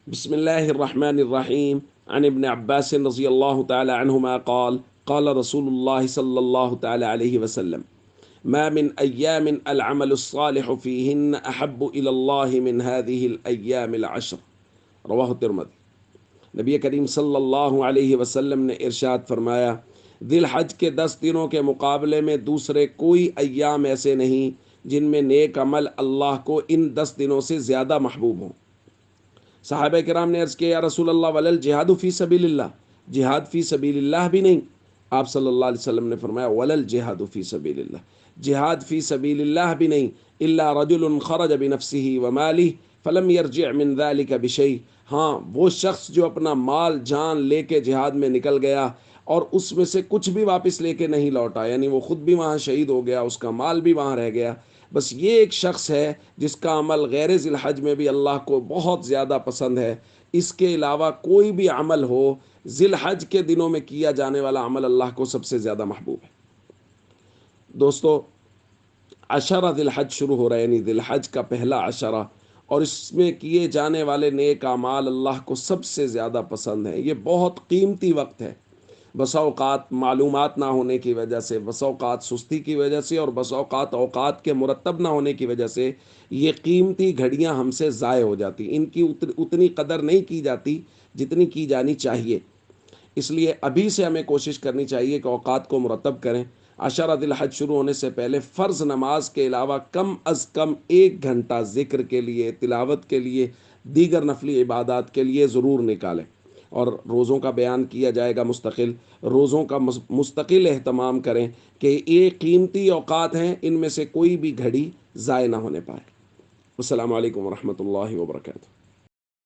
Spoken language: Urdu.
بسم الله الرحمن الرحيم. عن ابن عباس رضي الله تعالى عنهما قال قال رسول الله صلى الله تعالى عليه وسلم ما من أيام العمل الصالح فيهن أحب إلى الله من هذه الأيام العشر. رواہ الترمذی۔ نبی کریم صلی اللہ علیہ وسلم نے ارشاد فرمایا، ذی الحج کے 10 دنوں کے مقابلے میں دوسرے کوئی ایام ایسے نہیں جن میں نیک عمل اللہ کو ان 10 دنوں سے زیادہ محبوب ہوں۔ صحابہ کرام نے عرض کیا، یا رسول اللہ ولل جہاد فی سبیل اللہ، جہاد فی سبیل اللہ بھی نہیں؟ آپ صلی اللہ علیہ وسلم نے فرمایا، ولل جہاد فی سبیل اللہ، جہاد فی سبیل اللہ بھی نہیں، الا رجل خرج بنفسه ومالہ فلم یرجع من ذلک بشیء، ہاں وہ شخص جو اپنا مال جان لے کے جہاد میں نکل گیا اور اس میں سے کچھ بھی واپس لے کے نہیں لوٹا، یعنی وہ خود بھی وہاں شہید ہو گیا، اس کا مال بھی وہاں رہ گیا، بس یہ ایک شخص ہے جس کا عمل غیر ذی الحج میں بھی اللہ کو بہت زیادہ پسند ہے۔ اس کے علاوہ کوئی بھی عمل ہو، ذی الحج کے دنوں میں کیا جانے والا عمل اللہ کو سب سے زیادہ محبوب ہے۔ دوستو، عشرہ ذی الحج شروع ہو رہا ہے، یعنی ذی الحج کا پہلا عشرہ، اور اس میں کیے جانے والے نیک اعمال اللہ کو سب سے زیادہ پسند ہیں۔ یہ بہت قیمتی وقت ہے۔ بسا اوقات معلومات نہ ہونے کی وجہ سے، بسا اوقات سستی کی وجہ سے، اور بسا اوقات اوقات کے مرتب نہ ہونے کی وجہ سے یہ قیمتی گھڑیاں ہم سے ضائع ہو جاتی، ان کی اتنی قدر نہیں کی جاتی جتنی کی جانی چاہیے۔ اس لیے ابھی سے ہمیں کوشش کرنی چاہیے کہ اوقات کو مرتب کریں۔ عشرہ ذی الحج شروع ہونے سے پہلے فرض نماز کے علاوہ کم از کم 1 گھنٹہ ذکر کے لیے، تلاوت کے لیے، دیگر نفلی عبادات کے لیے ضرور نکالیں۔ اور روزوں کا بیان کیا جائے گا مستقل، روزوں کا مستقل اہتمام کریں کہ یہ قیمتی اوقات ہیں، ان میں سے کوئی بھی گھڑی ضائع نہ ہونے پائے۔ السلام علیکم ورحمۃ اللہ وبرکاتہ۔